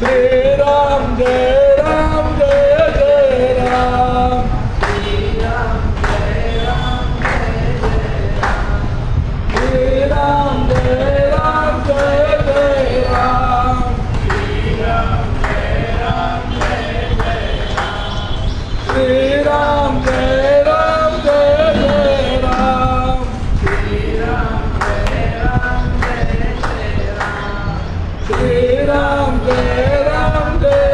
राम जय जय राम। श्री राम जय जय राम। श्री राम जय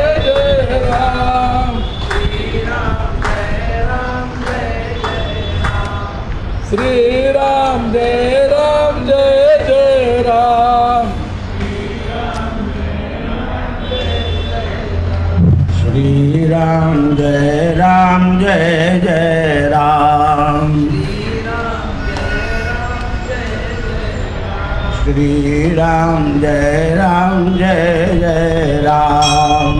जय राम। श्री राम जय जय राम। श्री राम जय जय राम। श्री राम जय जय राम। श्री राम जय जय राम।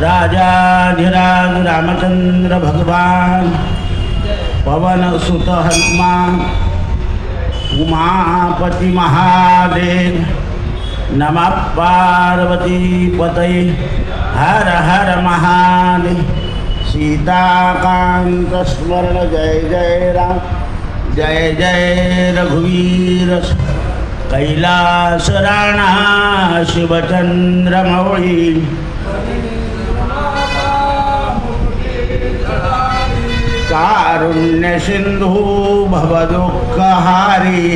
राजाधिराज रामचंद्र भगवान पवन सुत हनुमान उमापति महादेव नमः पार्वती पतये हर हर महादेव। सीताकांत स्मरण जय जय राम। जय जय रघुवीर कैलास राणा शिवचंद्र मौळी। कारुण्य सिंधु भवदुःखहारी।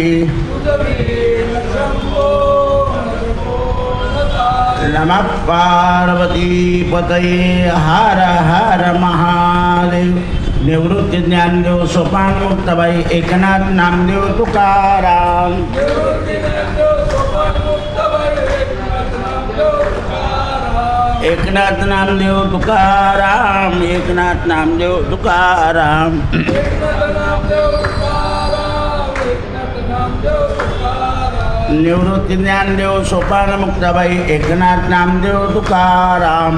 नमः पार्वती पतये हर हर महादेव। निवृत्ती ज्ञानदेव सोपान मुक्ताबाई एकनाथ नामदेव तुकाराम। एकनाथ नामदेव तुकाराम। एकनाथ नामदेव तुकाराम। निवृत्ती ज्ञानदेव सोपान मुक्ताबाई एकनाथ नामदेव तुकाराम।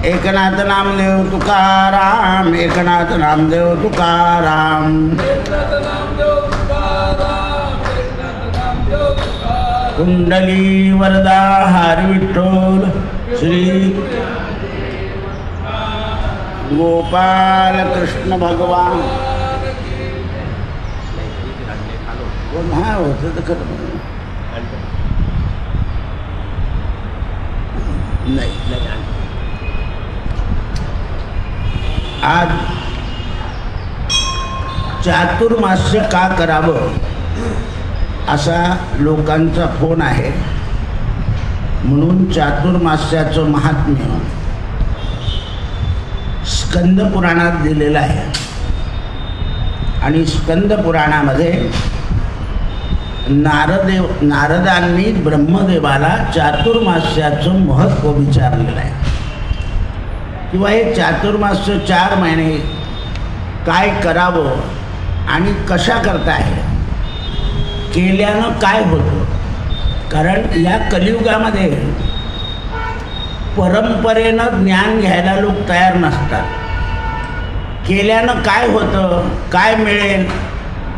एकनाथ नामदेव तुकाराम। एकनाथ नामदेव तुकाराम। कुंडली वरदा हरी विठ्ठल श्री गोपाल कृष्ण भगवान। नाही आज चातुर्मास्य का करावं असा लोकांचा फोन आहे, म्हणून चातुर्मास्याचं महात्म्य स्कंद पुराणात दिलेलं आहे। आणि स्कंद पुराणामध्ये नारदांनी ब्रह्मदेवाला चातुर्मास्याचं महत्त्व विचारलेलं आहे, किंवा हे चातुर्मास्य 4 महिने काय करावं आणि कशा करताय, केल्यानं काय होतं. कारण या कलियुगामध्ये परंपरेनं ज्ञान घ्यायला लोक तयार नसतात. केल्यानं काय होतं, काय मिळेल,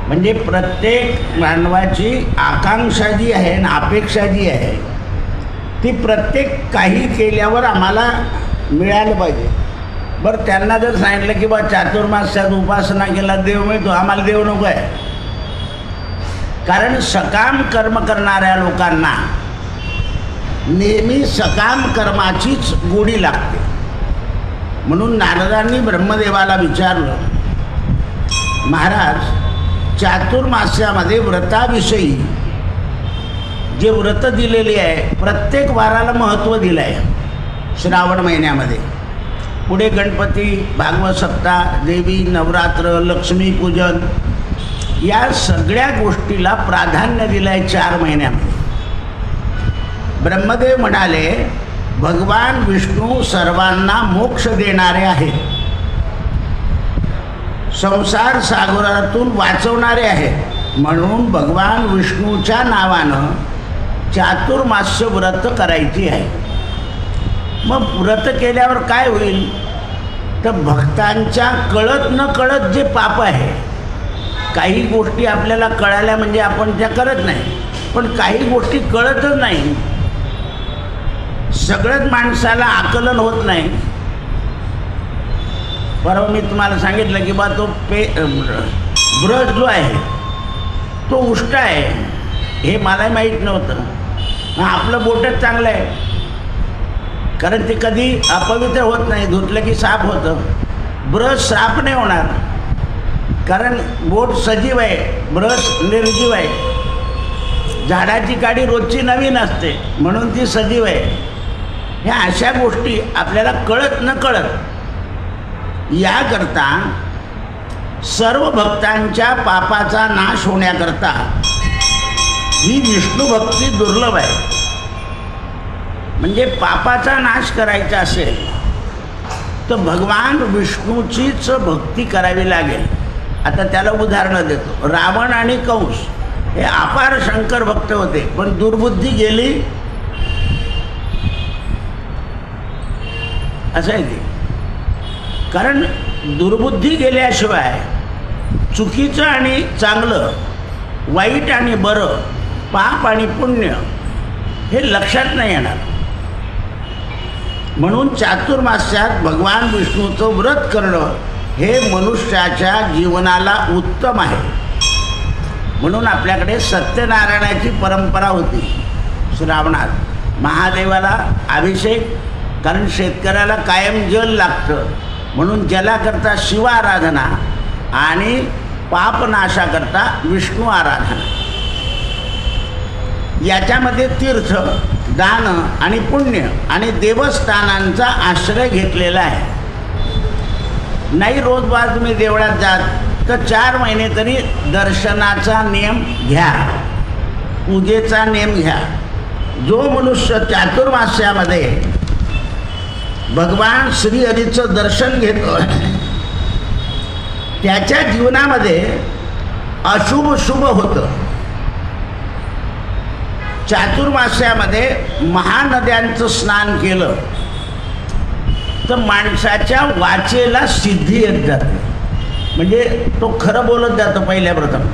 म्हणजे प्रत्येक मानवाची आकांक्षा जी आहे आणि अपेक्षा जी आहे ती प्रत्येक काही केल्यावर आम्हाला मिळालं पाहिजे. बरं, त्यांना जर सांगितलं की बा चातुर्मास्यात उपासना केला देव मिळतो, आम्हाला देव नको आहे. कारण सकाम कर्म करणाऱ्या लोकांना नेहमी सकाम कर्माचीच गोडी लागते. म्हणून नारदांनी ब्रह्मदेवाला विचारलं, महाराज चातुर्मास्यामध्ये व्रताविषयी जे व्रत दिलेले आहे प्रत्येक वाराला महत्त्व दिलं आहे. श्रावण महिन्यामध्ये पुढे गणपती, भागवत सप्ताह, देवी नवरात्र, लक्ष्मीपूजन या सगळ्या गोष्टीला प्राधान्य दिलं आहे 4 महिन्यामध्ये. ब्रह्मदेव म्हणाले, भगवान विष्णू सर्वांना मोक्ष देणारे आहेत, संसार सागरातून वाचवणारे आहेत. म्हणून भगवान विष्णूच्या नावानं चातुर्मास्य व्रत करायची आहे. मग व्रत केल्यावर काय होईल तर भक्तांच्या कळत न कळत जे पाप आहे काही गोष्टी आपल्याला कळाल्या म्हणजे आपण त्या करत नाही, पण काही गोष्टी कळतच नाही. सगळ्याच माणसाला आकलन होत नाही. परवा मी तुम्हाला सांगितलं की बा तो ब्रश जो आहे तो उष्ट आहे, हे मला माहीत नव्हतं. आपलं बोटच चांगलं आहे, कारण ते कधी अपवित्र होत नाही, धुतलं की साफ होतं. ब्रश साफ नाही होणार, कारण बोट सजीव आहे, ब्रश निर्जीव आहे. झाडाची काडी रोजची नवीन असते म्हणून ती सजीव आहे. ह्या अशा गोष्टी आपल्याला कळत न कळत, याकरता सर्व भक्तांच्या पापाचा नाश होण्याकरता ही विष्णू भक्ती दुर्लभ आहे. म्हणजे पापाचा नाश करायचा असेल तर भगवान विष्णूचीच भक्ती करावी लागेल. आता त्याला उदाहरणं देतो. रावण आणि कंस हे अपार शंकर भक्त होते, पण दुर्बुद्धी गेली असं आहे ते. कारण दुर्बुद्धी गेल्याशिवाय चुकीचं आणि चांगलं, वाईट आणि बरं, पाप आणि पुण्य हे लक्षात नाही येणार. म्हणून चातुर्मास्यात भगवान विष्णूचं व्रत करणं हे मनुष्याच्या जीवनाला उत्तम आहे. म्हणून आपल्याकडे सत्यनारायणाची परंपरा होती. श्रावणात महादेवाला अभिषेक, कारण शेतकऱ्याला कायम जल लागतं, म्हणून जलाकरता शिव आराधना आणि पापनाशाकरता विष्णू आराधना. याच्यामध्ये तीर्थ, दान आणि पुण्य आणि देवस्थानांचा आश्रय घेतलेला आहे. नाही रोज बार तुम्ही देवळात जात तर 4 महिने तरी दर्शनाचा नियम घ्या, पूजेचा नियम घ्या. जो मनुष्य चातुर्मास्यामध्ये भगवान श्रीहरीचं दर्शन घेतो त्याच्या जीवनामध्ये अशुभ शुभ होतं. चातुर्मास्यामध्ये महानद्यांचं स्नान केलं तर माणसाच्या वाचेला सिद्धी येत जाते. म्हणजे तो खरं बोलत जातो. पहिल्या प्रथम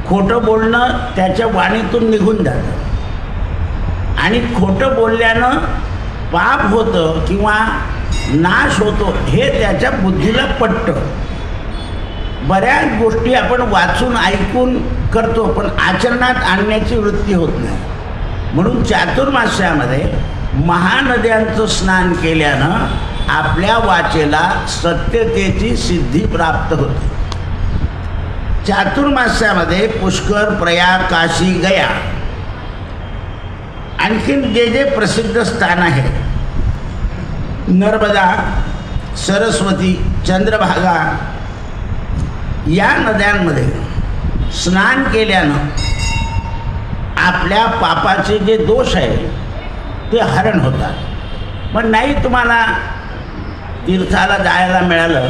खोटं बोलणं त्याच्या वाणीतून निघून जातं आणि खोटं बोलल्यानं पाप होतं किंवा नाश होतो हे त्याच्या बुद्धीला पटतं. बऱ्याच गोष्टी आपण वाचून ऐकून करतो, पण आचरणात आणण्याची वृत्ती होत नाही. म्हणून चातुर्मास्यामध्ये महानद्यांचं स्नान केल्यानं आपल्या वाचेला सत्यतेची सिद्धी प्राप्त होते. चातुर्मास्यामध्ये पुष्कर, प्रयाग, काशी, गया, आणखीन जे जे प्रसिद्ध स्थान आहे, नर्मदा, सरस्वती, चंद्रभागा, या नद्यांमध्ये स्नान केल्यानं आपल्या पापाचे जे दोष आहे ते हरण होतात. पण नाही तुम्हाला तीर्थाला जायला मिळालं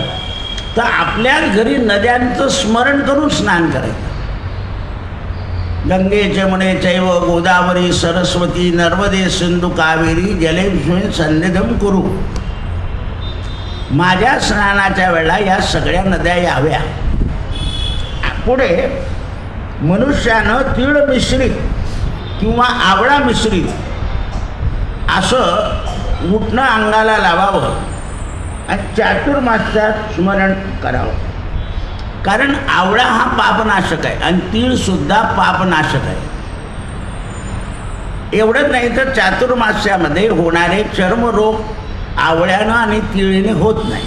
तर आपल्या घरी नद्यांचं स्मरण करून स्नान करायचं. गंगे जमुने चैव गोदावरी सरस्वती नर्मदे सिंधू कावेरी जलेस्मिन् सन्निधम कुरु. माझ्या स्नानाच्या वेळेला या सगळ्या नद्या याव्या. पुढे मनुष्यानं तीळ मिश्रित किंवा आवळा मिश्रित असं उठणं अंगाला लावावं आणि चातुर्मास्यात स्मरण करावं. कारण आवळा हा पापनाशक आहे आणि तीळसुद्धा पापनाशक आहे. एवढंच नाही तर चातुर्मास्यामध्ये होणारे चर्मरोग आवळ्यानं आणि तिळीने होत नाही.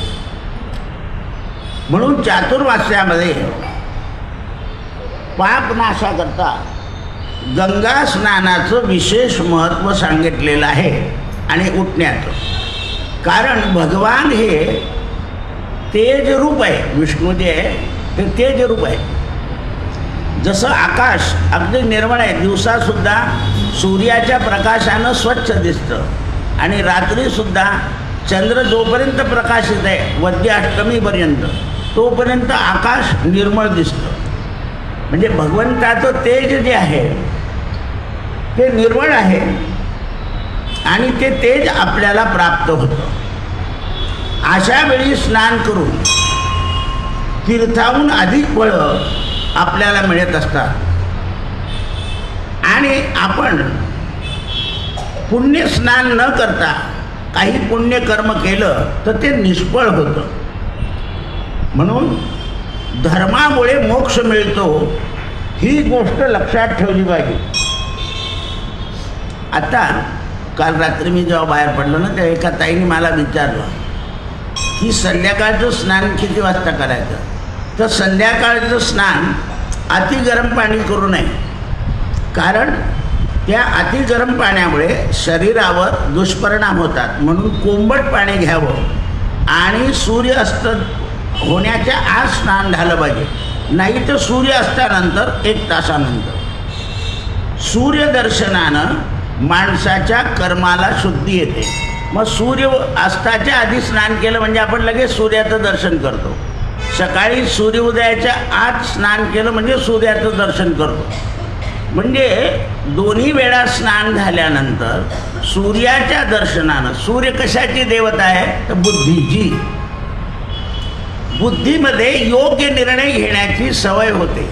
म्हणून चातुर्मास्यामध्ये पापनाशाकरता गंगा स्नानाचं विशेष महत्त्व सांगितलेलं आहे आणि उठण्याचं. कारण भगवान हे तेज रूप आहे. विष्णू जे आहे ते तेज रूप आहे. जसं आकाश अगदी निर्मळ आहे, दिवसासुद्धा सूर्याच्या प्रकाशानं स्वच्छ दिसतं आणि रात्रीसुद्धा चंद्र जोपर्यंत प्रकाशित आहे वद्य अष्टमीपर्यंत तोपर्यंत आकाश निर्मळ दिसतं. म्हणजे भगवंताचं तेज जे आहे ते निर्मळ आहे आणि ते तेज आपल्याला प्राप्त होतं. अशा वेळी स्नान करून तीर्थाहून अधिक फळं आपल्याला मिळत असतात. आणि आपण पुण्यस्नान न करता काही पुण्यकर्म केलं तर ते निष्फळ होतं. म्हणून धर्मामुळे मोक्ष मिळतो ही गोष्ट लक्षात ठेवली पाहिजे. आता काल रात्री मी जेव्हा बाहेर पडलो ना, तेव्हा एका ताईने मला विचारलं की संध्याकाळचं स्नान किती वाजता करायचं. तर संध्याकाळचं स्नान अति गरम पाणी करू नये, कारण त्या अति गरम पाण्यामुळे शरीरावर दुष्परिणाम होतात. म्हणून कोंबट पाणी घ्यावं आणि सूर्यास्त होण्याच्या आज स्नान झालं पाहिजे. नाही तर सूर्यास्तानंतर 1 तासानंतर. सूर्यदर्शनानं माणसाच्या कर्माला शुद्धी येते. मग सूर्य अस्ताच्या आधी स्नान केलं म्हणजे आपण लगेच सूर्याचं दर्शन करतो. सकाळी सूर्योदयाच्या आत स्नान केलं म्हणजे सूर्याचं दर्शन करतो. म्हणजे दोन्ही वेळा स्नान झाल्यानंतर सूर्याच्या दर्शनानं, सूर्य कशाची देवता आहे तर बुद्धीची, बुद्धीमध्ये योग्य निर्णय घेण्याची सवय होते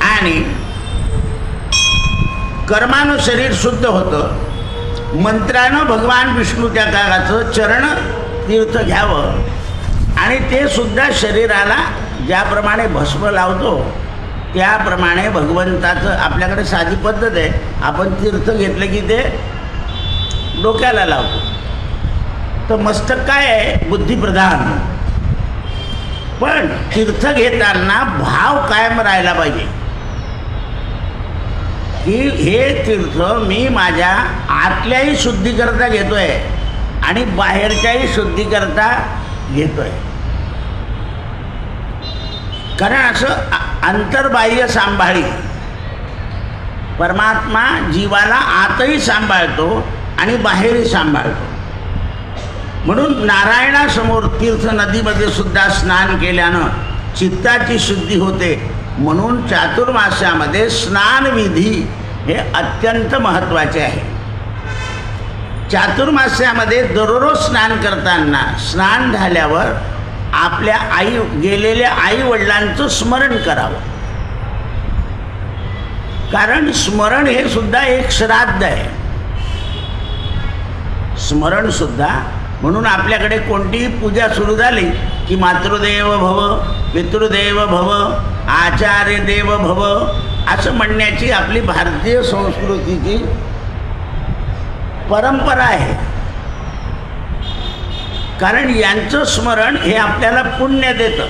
आणि कर्मानं शरीर शुद्ध होतं. मंत्रानं भगवान विष्णू त्या काळाचं चरण तीर्थ घ्यावं आणि ते सुद्धा शरीराला ज्याप्रमाणे भस्म लावतो त्याप्रमाणे भगवंताचं आपल्याकडे साधी पद्धत आहे. आपण तीर्थ घेतलं की ते डोक्याला लावतो. तर मस्तक काय आहे बुद्धिप्रधान. पण तीर्थ घेताना भाव कायम राहायला पाहिजे की हे तीर्थ मी माझ्या आतल्याही शुद्धीकरता घेतोय आणि बाहेरच्याही शुद्धीकरता घेतोय. कारण असं अंतर्बाह्य सांभाळी परमात्मा जीवाला आतही सांभाळतो आणि बाहेरही सांभाळतो. म्हणून नारायणासमोर तीर्थ नदीमध्ये सुद्धा स्नान केल्यानं चित्ताची शुद्धी होते. म्हणून चातुर्मास्यामध्ये स्नानविधी हे अत्यंत महत्त्वाचे आहे. चातुर्मास्यामध्ये दररोज स्नान करताना स्नान झाल्यावर आपल्या गेलेल्या आई वडिलांचं स्मरण करावं. कारण स्मरण हे सुद्धा एक श्राद्ध आहे. स्मरण सुद्धा. म्हणून आपल्याकडे कोणतीही पूजा सुरू झाली की मातृदेव भव, पितृदेव भव, आचार्य देव भव असं म्हणण्याची आपली भारतीय संस्कृतीची परंपरा आहे. कारण यांचं स्मरण हे आपल्याला पुण्य देतं.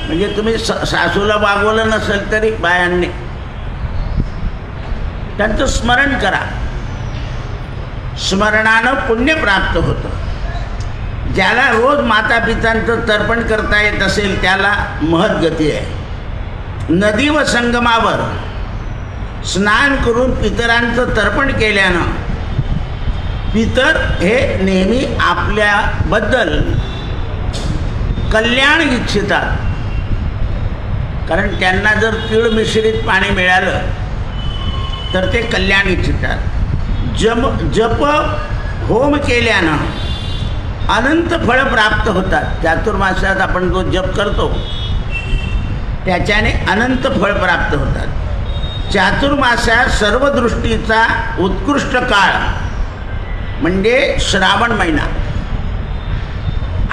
म्हणजे तुम्ही सासूला वागवलं नसेल तरी बायांनी त्यांचं स्मरण करा. स्मरणानं पुण्य प्राप्त होतं. ज्याला रोज मातापितांचं तर्पण करता येत असेल त्याला महत्गती आहे. नदी व संगमावर स्नान करून पितरांचं तर्पण केल्यानं पितर हे नेहमी आपल्याबद्दल कल्याण इच्छितात. कारण त्यांना जर तीळ मिश्रित पाणी मिळालं तर ते कल्याण इच्छितात. जप होम केल्यानं अनंत फळं प्राप्त होतात. चातुर्मास्यात आपण जो जप करतो त्याच्याने अनंत फळ प्राप्त होतात. चातुर्मास्यात सर्व दृष्टीचा उत्कृष्ट काळ म्हणजे श्रावण महिना.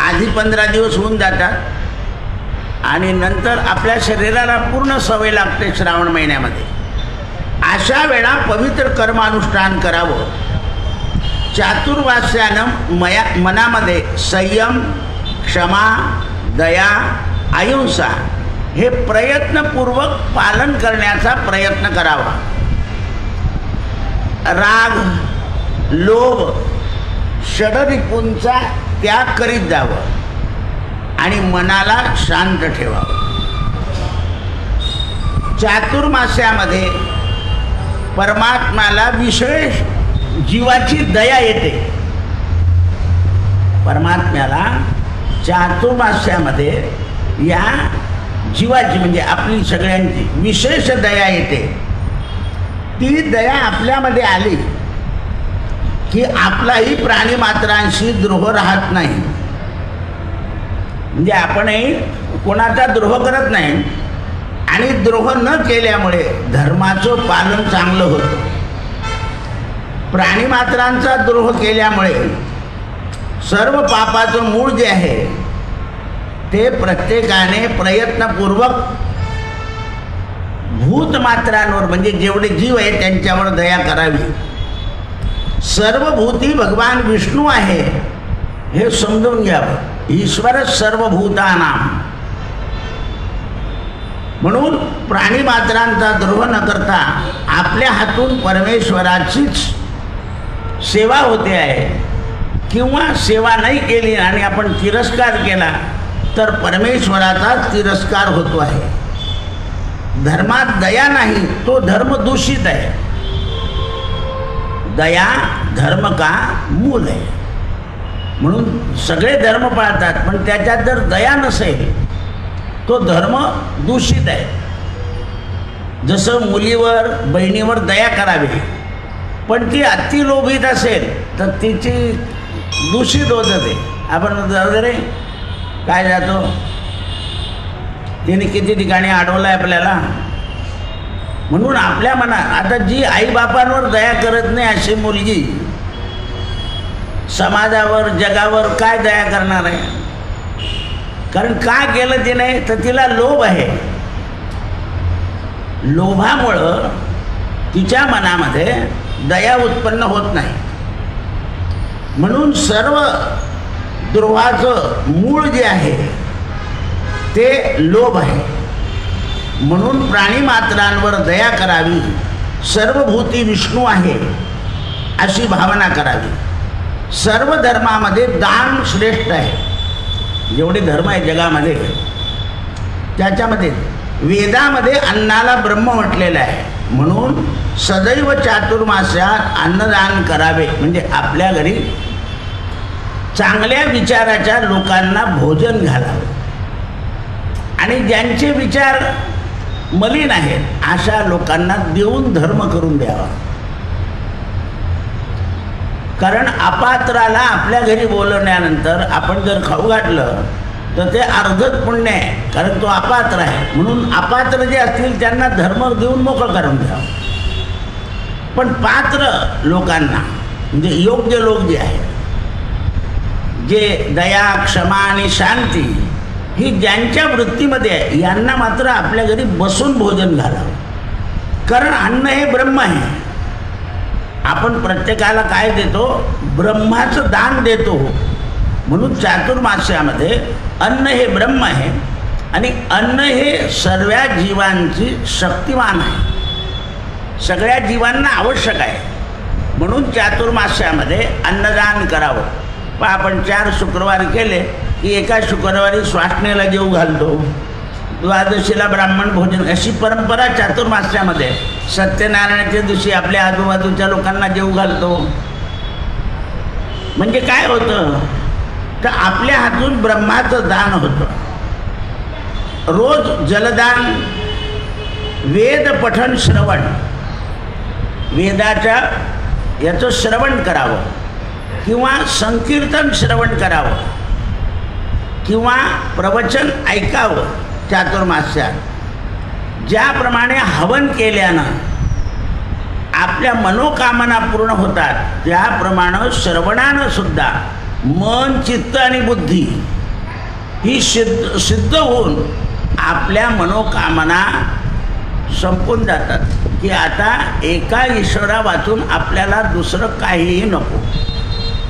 आधी 15 दिवस होऊन जातात आणि नंतर आपल्या शरीराला पूर्ण सवय लागते श्रावण महिन्यामध्ये. अशा वेळा पवित्र कर्मानुष्ठान करावं. चातुर्मास्यानं मनामध्ये संयम, क्षमा, दया, अहिंसा हे प्रयत्नपूर्वक पालन करण्याचा प्रयत्न करावा. राग, लोभ, षडरिपूंचा त्याग करीत जावं आणि मनाला शांत ठेवावं. चातुर्मास्यामध्ये परमात्म्याला विशेष जीवाची दया येते. परमात्म्याला चातुर्मास्यामध्ये या जीवाची म्हणजे आपली सगळ्यांची विशेष दया येते. ती दया आपल्यामध्ये आली की आपलाही प्राणीमात्रांशी द्रोह राहत नाही. म्हणजे आपणही कोणाचा द्रोह करत नाही आणि द्रोह न केल्यामुळे धर्माचं पालन चांगलं होतं. प्राणीमात्रांचा द्रोह केल्यामुळे सर्व पापाचं मूळ जे आहे ते प्रत्येकाने प्रयत्नपूर्वक भूतमात्रांवर म्हणजे जेवढे जीव आहे त्यांच्यावर दया करावी. सर्व भूती भगवान विष्णू आहे हे समजून घ्यावं. ईश्वर सर्वभूतानां. म्हणून प्राणीमात्रांचा द्रोह न करता आपल्या हातून परमेश्वराचीच सेवा होते आहे किंवा सेवा नाही केली आणि आपण तिरस्कार केला तर परमेश्वराचा तिरस्कार होतो आहे. धर्मात दया नाही तो धर्म दूषित आहे. दया धर्म का मूल आहे. म्हणून सगळे धर्म पाळतात पण त्याच्यात जर दया नसेल तो धर्म दूषित आहे. जसं मुलीवर बहिणीवर दया करावी पण ती अतिलोभित असेल तर तिची दूषित होतं ते. आपण वगैरे काय जातो तिने किती ठिकाणी अडवलं आहे आपल्याला. म्हणून आपल्या मनात आता जी आईबापांवर दया करत नाही अशी मुलगी समाजावर जगावर काय दया करणार आहे. कारण काय केलं तिने तर तिला लोभ आहे. लोभामुळं तिच्या मनामध्ये दया उत्पन्न होत नाही. म्हणून सर्व द्रोहाचं मूळ जे आहे ते लोभ आहे. म्हणून प्राणीमात्रांवर दया करावी. सर्वभूती विष्णू आहे अशी भावना करावी. सर्व धर्मामध्ये दान श्रेष्ठ आहे. जेवढे धर्म आहे जगामध्ये त्याच्यामध्ये वेदामध्ये अन्नाला ब्रह्म म्हटलेलं आहे. म्हणून सदैव चातुर्मास्यात अन्नदान करावे. म्हणजे आपल्या घरी चांगल्या विचाराच्या लोकांना भोजन घालावे आणि ज्यांचे विचार मलिन आहेत अशा लोकांना देऊन धर्म करून द्यावा. कारण अपात्राला आपल्या घरी बोलवण्यानंतर आपण जर खाऊ घातलं तर ते अर्धच पुण्य आहे. कारण तो अपात्र आहे. म्हणून अपात्र जे असतील त्यांना धर्म देऊन मोकळं करून द्यावं. पण पात्र लोकांना म्हणजे योग्य लोक जे आहेत जे दया क्षमा आणि शांती ही ज्यांच्या वृत्तीमध्ये आहे यांना मात्र आपल्या घरी बसून भोजन घालावं. कारण अन्न हे ब्रह्म आहे. आपण प्रत्येकाला काय देतो ब्रह्माचं दान देतो. म्हणून चातुर्मास्यामध्ये अन्न हे ब्रह्म आहे आणि अन्न हे सर्व जीवांची शक्तिमान आहे. सगळ्या जीवांना आवश्यक आहे. म्हणून चातुर्मास्यामध्ये अन्नदान करावं. पण आपण 4 शुक्रवार केले की एका शुक्रवारी स्वाष्णेला जेवू घालतो. द्वादशीला ब्राह्मण भोजन अशी परंपरा चातुर्मास्यामध्ये. सत्यनारायणाच्या दिवशी आपल्या आजूबाजूच्या लोकांना जेवू घालतो. म्हणजे काय होतं तर आपल्या हातून ब्रह्माचं दान होतं. रोज जलदान वेद पठण श्रवण वेदाच्या याचं श्रवण करावं किंवा संकीर्तन श्रवण करावं किंवा प्रवचन ऐकावं. चातुर्मास्यात ज्याप्रमाणे हवन केल्यानं आपल्या मनोकामना पूर्ण होतात त्याप्रमाणे श्रवणानं सुद्धा मन चित्त आणि बुद्धी ही सिद्ध होऊन आपल्या मनोकामना संपून जातात की आता एका ईश्वरा वाचून आपल्याला दुसरं काहीही नको.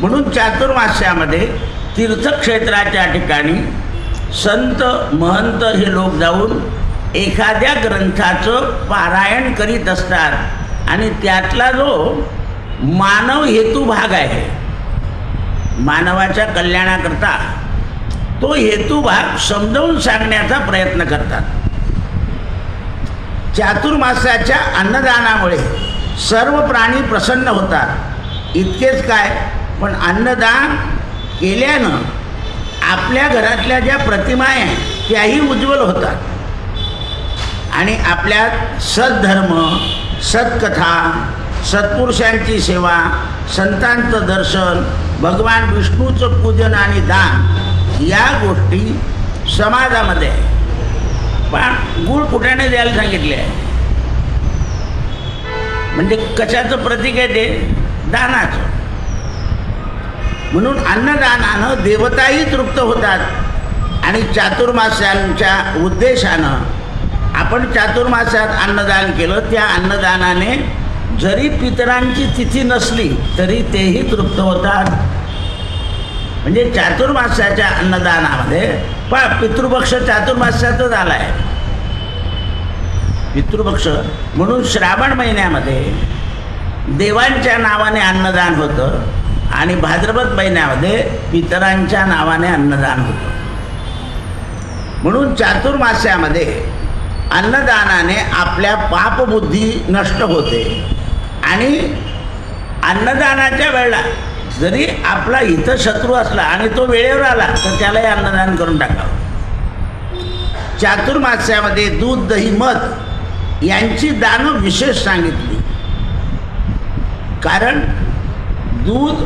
म्हणून चातुर्मास्यामध्ये तीर्थक्षेत्राच्या ठिकाणी संत महंत हे लोक जाऊन एखाद्या ग्रंथाचं पारायण करीत असतात आणि त्यातला जो मानव हेतू भाग आहे मानवाच्या कल्याणाकरता तो हेतू भाग समजावून सांगण्याचा प्रयत्न करतात. चातुर्मास्याच्या अन्नदानामुळे सर्व प्राणी प्रसन्न होतात. इतकेच काय पण अन्नदान केल्यानं आपल्या घरातल्या ज्या प्रतिमा आहेत त्याही उज्ज्वल होतात आणि आपल्यात सद्धर्म सत्कथा सत्पुरुषांची सेवा संतांचं दर्शन भगवान विष्णूचं पूजन आणि दान या गोष्टी समाजामध्ये आहे. पण गुळ फुटाणे द्यायला सांगितले आहे. म्हणजे कशाचं प्रतीक आहे ते? दानाचं. म्हणून अन्नदानानं देवताही तृप्त होतात आणि चातुर्मास्यांच्या उद्देशानं आपण चातुर्मास्यात अन्नदान केलं, त्या अन्नदानाने जरी पितरांची तिथी नसली तरी तेही तृप्त होतात. म्हणजे चातुर्मास्याच्या अन्नदानामध्ये पण पितृपक्ष चातुर्मास्यातच आला आहे. पितृपक्ष म्हणून श्रावण महिन्यामध्ये देवांच्या नावाने अन्नदान होतं आणि भाद्रपद महिन्यामध्ये पितरांच्या नावाने अन्नदान होतं. म्हणून चातुर्मास्यामध्ये अन्नदानाने आपल्या पापबुद्धी नष्ट होते आणि अन्नदानाच्या वेळेला जरी आपला हितशत्रू असला आणि तो वेळेवर आला तर त्यालाही अन्नदान करून टाकावं. चातुर्मास्यामध्ये दूध, दही, मध यांची दानं विशेष सांगितली. कारण दूध,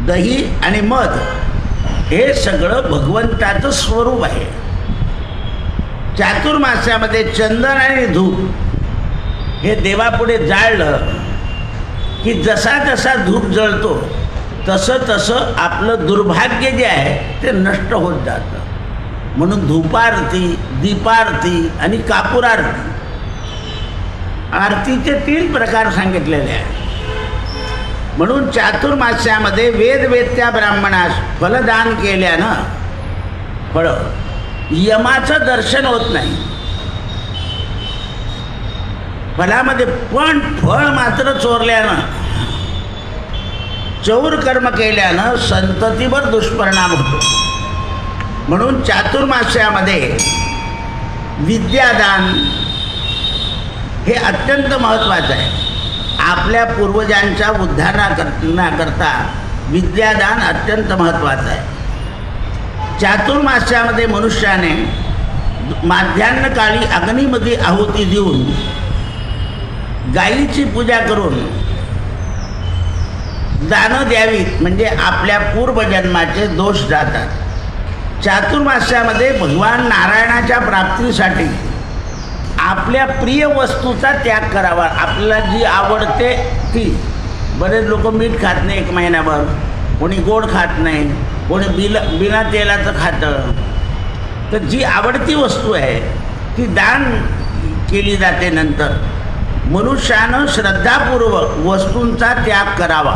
दही आणि मध हे सगळं भगवंताचं स्वरूप आहे. चातुर्मास्यामध्ये चंदन आणि धूप हे देवापुढे जाळलं की जसा जसा धूप जळतो तसं तसं आपलं दुर्भाग्य जे आहे ते नष्ट होत जातं. म्हणून धूपारती, दीपारती आणि कापूरारती, आरतीचे 3 प्रकार सांगितलेले आहेत. म्हणून चातुर्मास्यामध्ये वेदवेत्या ब्राह्मणास फलदान केल्यानं फळं, यमाचं दर्शन होत नाही फलामध्ये, पण फळ मात्र चोरल्यानं, चौर कर्म केल्यानं संततीवर दुष्परिणाम होतो. म्हणून चातुर्मास्यामध्ये विद्यादान हे अत्यंत महत्त्वाचं आहे. आपल्या पूर्वजांच्या उद्धाराकरता विद्यादान अत्यंत महत्त्वाचं आहे. चातुर्मास्यामध्ये मनुष्याने माध्यान्हकाळी अग्नीमध्ये आहुती देऊन गायीची पूजा करून दानं द्यावीत, म्हणजे आपल्या पूर्वजन्माचे दोष जातात. चातुर्मास्यामध्ये भगवान नारायणाच्या प्राप्तीसाठी आपल्या प्रिय वस्तूचा त्याग करावा. आपल्याला जी आवडते ती. बरेच लोक मीठ खात नाही 1 महिन्याभर, कोणी गोड खात नाही, कोणी बिना तेलाचं खातं. तर जी आवडती वस्तू आहे ती दान केली जाते. नंतर मनुष्यानं श्रद्धापूर्वक वस्तूंचा त्याग करावा.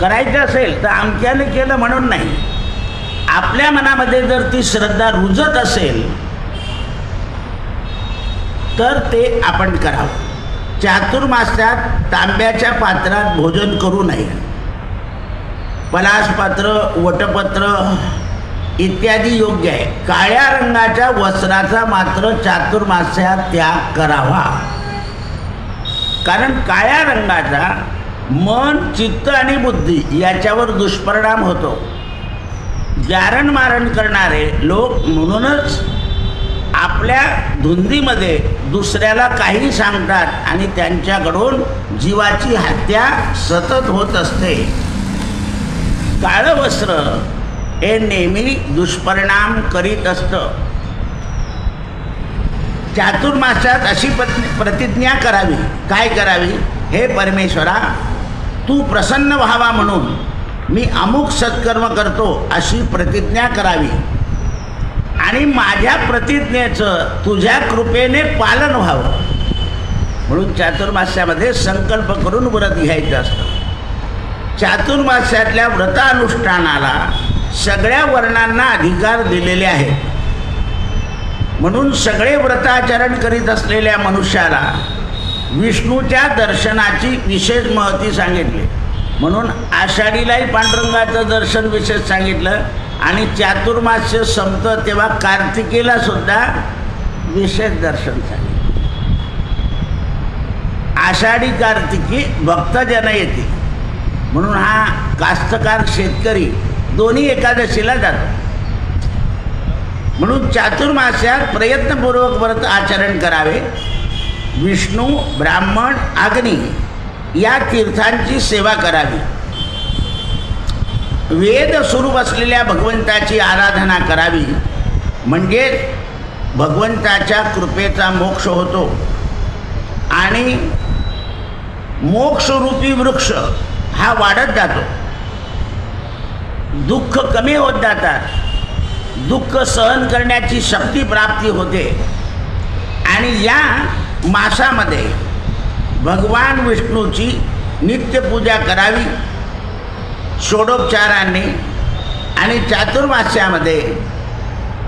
करायचं असेल तर आमच्याने केलं म्हणून नाही, आपल्या मनामध्ये जर ती श्रद्धा रुजत असेल तर ते आपण करावं. चातुर्मास्यात तांब्याच्या पात्रात भोजन करू नये. पलासपात्र, वटपत्र इत्यादी योग्य आहे. काळ्या रंगाच्या वस्त्राचा मात्र चातुर्मास्यात त्याग करावा. कारण काळ्या रंगाचा मन, चित्त आणि बुद्धी याच्यावर दुष्परिणाम होतो. जारण मारण करणारे लोक म्हणूनच आपल्या धुंदीमध्ये दुसऱ्याला काही सांगतात आणि त्यांच्याकडून जीवाची हत्या सतत होत असते. काळं वस्त्र हे नेहमी दुष्परिणाम करीत असतं. चातुर्मास्यात अशी प्रतिज्ञा करावी. काय करावी? हे परमेश्वरा, तू प्रसन्न व्हावा म्हणून मी अमुक सत्कर्म करतो अशी प्रतिज्ञा करावी आणि माझ्या प्रतिज्ञेचं तुझ्या कृपेने पालन व्हावं. म्हणून चातुर्मास्यामध्ये संकल्प करून व्रत घ्यायचं असतं. चातुर्मास्यातल्या व्रतानुष्ठानाला सगळ्या वर्णांना अधिकार दिलेले आहेत. म्हणून सगळे व्रताचरण करीत असलेल्या मनुष्याला विष्णूच्या दर्शनाची विशेष महती सांगितली. म्हणून आषाढीलाही पांडुरंगाचं दर्शन विशेष सांगितलं आणि चातुर्मास्य संपतं तेव्हा कार्तिकेला सुद्धा विशेष दर्शन सांगितलं. आषाढी कार्तिकी भक्तजन येते म्हणून हा कास्तकार शेतकरी दोन्ही एकादशीला जातो. म्हणून चातुर्मास्यात प्रयत्नपूर्वक व्रत आचरण करावे. विष्णू, ब्राह्मण, अग्नी या तीर्थांची सेवा करावी. वेद स्वरूप असलेल्या भगवंताची आराधना करावी, म्हणजे भगवंताच्या कृपेचा मोक्ष होतो आणि मोक्षरूपी वृक्ष हा वाढत जातो, दुःख कमी होत जातात, दुःख सहन करण्याची शक्ती प्राप्ती होते आणि या मासामध्ये भगवान विष्णूची नित्यपूजा करावी षोडोपचारांनी आणि चातुर्मास्यामध्ये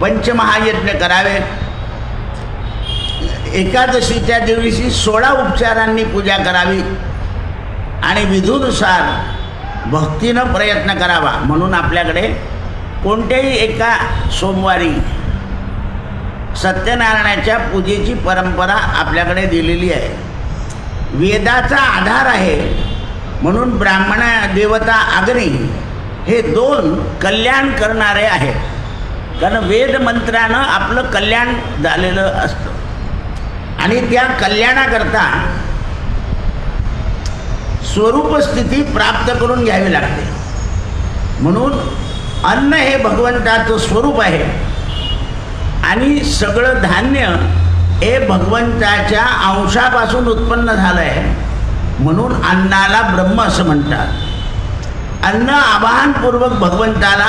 पंचमहायज्ञ करावे. एकादशीच्या दिवशी 16 उपचारांनी पूजा करावी आणि विधूनुसार भक्तीनं प्रयत्न करावा. म्हणून आपल्याकडे कोणत्याही एका सोमवारी सत्यनारायणाच्या पूजेची परंपरा आपल्याकडे दिलेली आहे. वेदाचा आधार आहे म्हणून ब्राह्मण देवता अग्नी हे 2 कल्याण करणारे आहेत, कारण वेद मंत्रानं आपलं कल्याण झालेलं असतं आणि त्या कल्याणाकरता स्वरूपस्थिती प्राप्त करून घ्यावी लागते. म्हणून अन्न हे भगवंताचं स्वरूप आहे आणि सगळं धान्य हे भगवंताच्या अंशापासून उत्पन्न झालं आहे, म्हणून अन्नाला ब्रह्म असं म्हणतात. अन्न आवाहनपूर्वक भगवंताला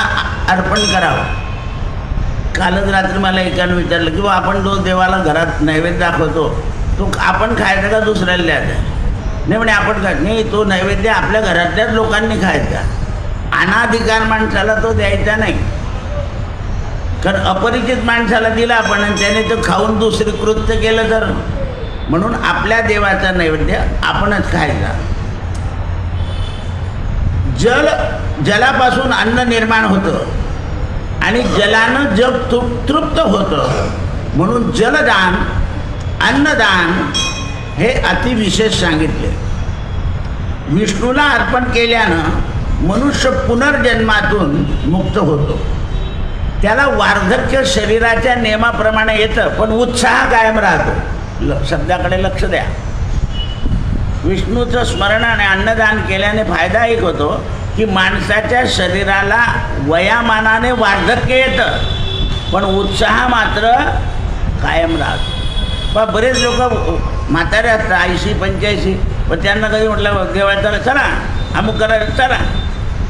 अर्पण करावं. कालच रात्री मला एकानं विचारलं की बा आपण जो देवाला घरात नैवेद्य दाखवतो तो आपण खायचा का दुसऱ्याला द्यायचा? नाही म्हणे आपण खाय नाही, तो नैवेद्य आपल्या घरातल्याच लोकांनी खायचा, अनाधिकार माणसाला तो द्यायचा नाही. कारण अपरिचित माणसाला दिला आपण आणि त्याने तो खाऊन दुसरी कृत्य केलं तर, म्हणून आपल्या देवाचा नैवेद्य आपणच खायचा. जलापासून अन्न निर्माण होतं आणि जलानं जग तृप्त होतं, म्हणून जलदान अन्नदान हे अतिविशेष सांगितले. विष्णूला अर्पण केल्यानं मनुष्य पुनर्जन्मातून मुक्त होतो. त्याला वार्धक्य शरीराच्या नियमाप्रमाणे येतं पण उत्साह कायम राहतो. शब्दाकडे लक्ष द्या. विष्णूचं स्मरण आणि अन्नदान केल्याने फायदा एक होतो की माणसाच्या शरीराला वयामानाने वार्धक्य येतं पण उत्साह मात्र कायम राहतो. पण बरेच लोक म्हातारे असतात 80-85, पण त्यांना कधी म्हटलं देवाला चला अमुक करा, चला